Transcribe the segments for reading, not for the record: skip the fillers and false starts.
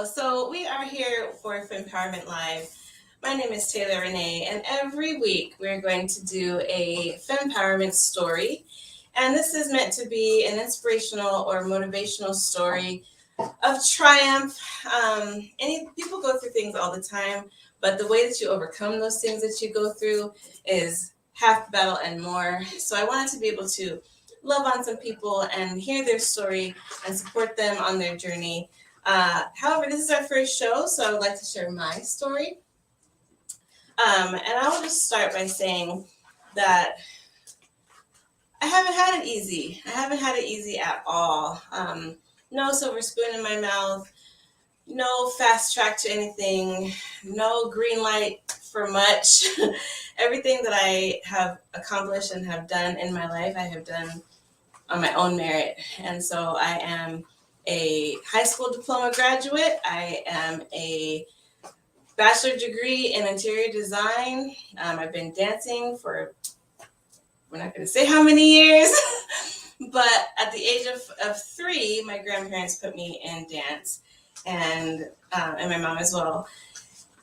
So we are here for Empowerment Live. My name is Taylor Rene, and every week we're going to do a Fempowerment story. And this is meant to be an inspirational or motivational story of triumph. Any people go through things all the time, but the way that you overcome those things that you go through is half the battle and more. So I wanted to be able to love on some people and hear their story and support them on their journey. However, this is our first show, so I would like to share my story. And I will just start by saying that I haven't had it easy. I haven't had it easy at all. No silver spoon in my mouth, no fast track to anything, no green light for much. Everything that I have accomplished and have done in my life, I have done on my own merit. And so I am a high school diploma graduate. I am a bachelor degree in interior design. I've been dancing for, we're not going to say how many years, but at the age of 3, my grandparents put me in dance, and my mom as well.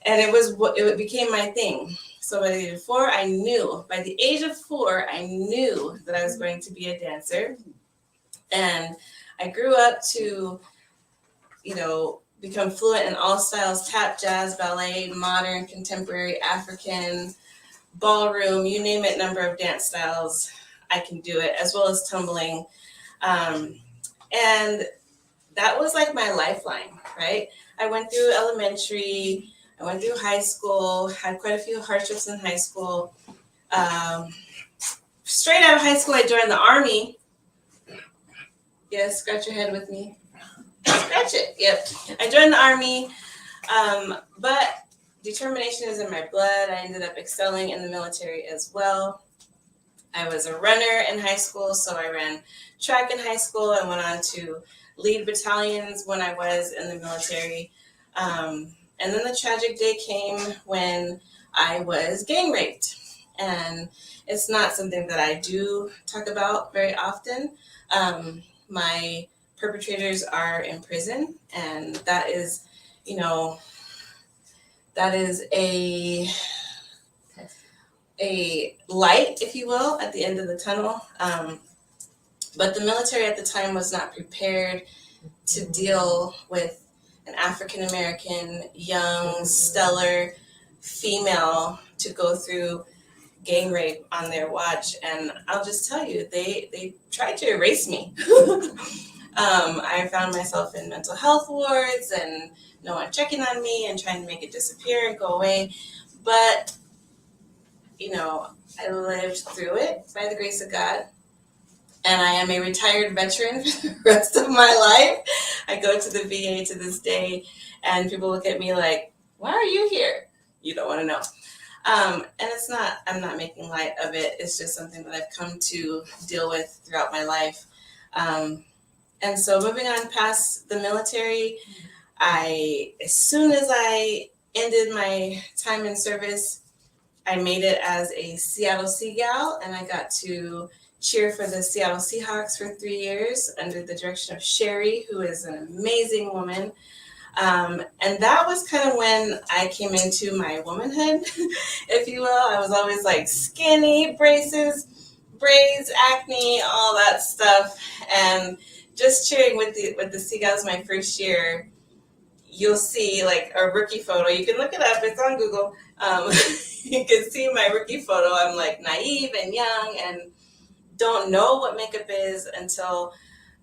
And it became my thing. So by the age of 4, I knew. By the age of 4, I knew that I was going to be a dancer. And I grew up to, become fluent in all styles: tap, jazz, ballet, modern, contemporary, African, ballroom, you name it, number of dance styles, I can do it, as well as tumbling. And that was like my lifeline, right? I went through elementary, I went through high school, had quite a few hardships in high school. Straight out of high school, I joined the Army. Yes, scratch your head with me. Scratch it. Yep. I joined the Army, but determination is in my blood. I ended up excelling in the military as well. I was a runner in high school, so I ran track in high school. I went on to lead battalions when I was in the military. And then the tragic day came when I was gang raped. And it's not something that I do talk about very often. My perpetrators are in prison, and that is, that is a light, if you will, at the end of the tunnel. But the military at the time was not prepared to deal with an African-American, young, stellar female to go through gang rape on their watch. And I'll just tell you, they tried to erase me. I found myself in mental health wards and no one checking on me and trying to make it disappear and go away. But, I lived through it by the grace of God. And I am a retired veteran for the rest of my life. I go to the VA to this day, and people look at me like, why are you here? You don't want to know. And I'm not making light of it. It's just something that I've come to deal with throughout my life. And so moving on past the military, as soon as I ended my time in service, I made it as a Seattle Seagal, and I got to cheer for the Seattle Seahawks for 3 years under the direction of Sherry, who is an amazing woman. And that was kind of when I came into my womanhood, if you will. I was always like skinny, braces, braids, acne, all that stuff. And just cheering with the Seagulls my first year, you'll see like a rookie photo. You can look it up. It's on Google. You can see my rookie photo. I'm like naive and young and don't know what makeup is until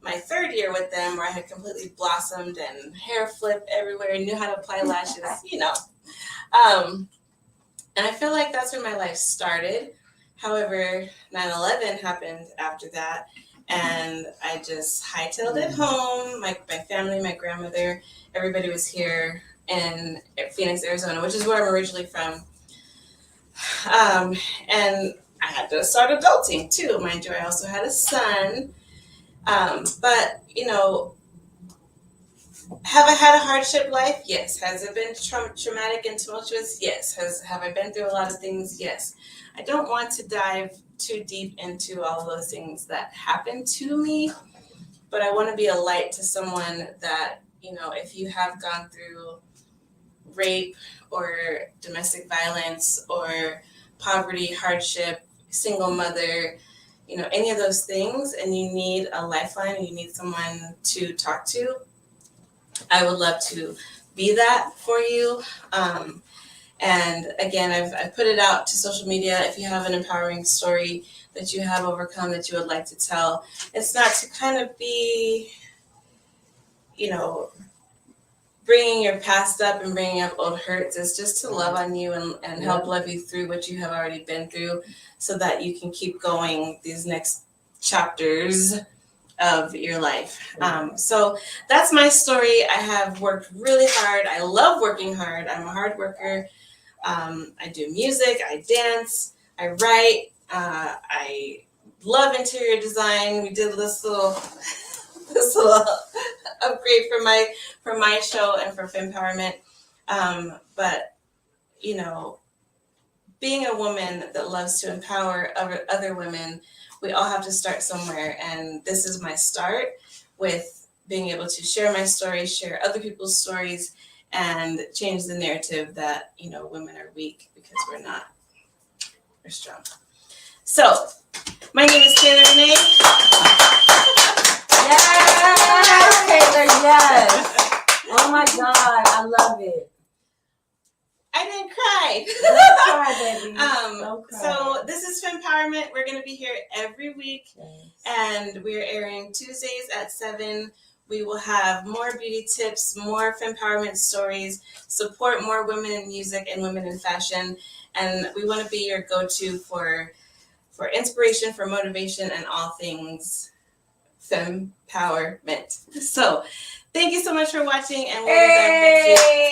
my 3rd year with them, where I had completely blossomed and hair flipped everywhere, knew how to apply lashes, And I feel like that's where my life started. However, 9/11 happened after that, and I just hightailed it home. My family, my grandmother, everybody was here in Phoenix, Arizona, which is where I'm originally from. And I had to start adulting too. Mind you, I also had a son. But, have I had a hardship life? Yes. Has it been traumatic and tumultuous? Yes. Have I been through a lot of things? Yes. I don't want to dive too deep into all of those things that happened to me, but I want to be a light to someone that, if you have gone through rape or domestic violence or poverty, hardship, single mother, any of those things, and you need a lifeline and you need someone to talk to, I would love to be that for you. And again, I've put it out to social media. If you have an empowering story that you have overcome that you would like to tell, it's not to kind of be, bringing your past up and bringing up old hurts. It's just to love on you and help love you through what you have already been through so that you can keep going these next chapters of your life. So that's my story. I have worked really hard. I love working hard. I'm a hard worker. I do music, I dance, I write, I love interior design. We did this little upgrade for my show and for Fempowerment. But being a woman that loves to empower other women, we all have to start somewhere, and this is my start with being able to share my story, share other people's stories, and change the narrative that women are weak, because we're not. We're strong. So my name is Taylor Rene. Yes, Taylor, yes. Oh my God, I love it. I didn't cry. Don't cry, baby. Don't cry. So this is Fempowerment. We're going to be here every week, and we're airing Tuesdays at 7. We will have more beauty tips, more Fempowerment stories, support more women in music and women in fashion, and we want to be your go-to for inspiration, for motivation, and all things Fempowerment. So thank you so much for watching, and we'll be back next week.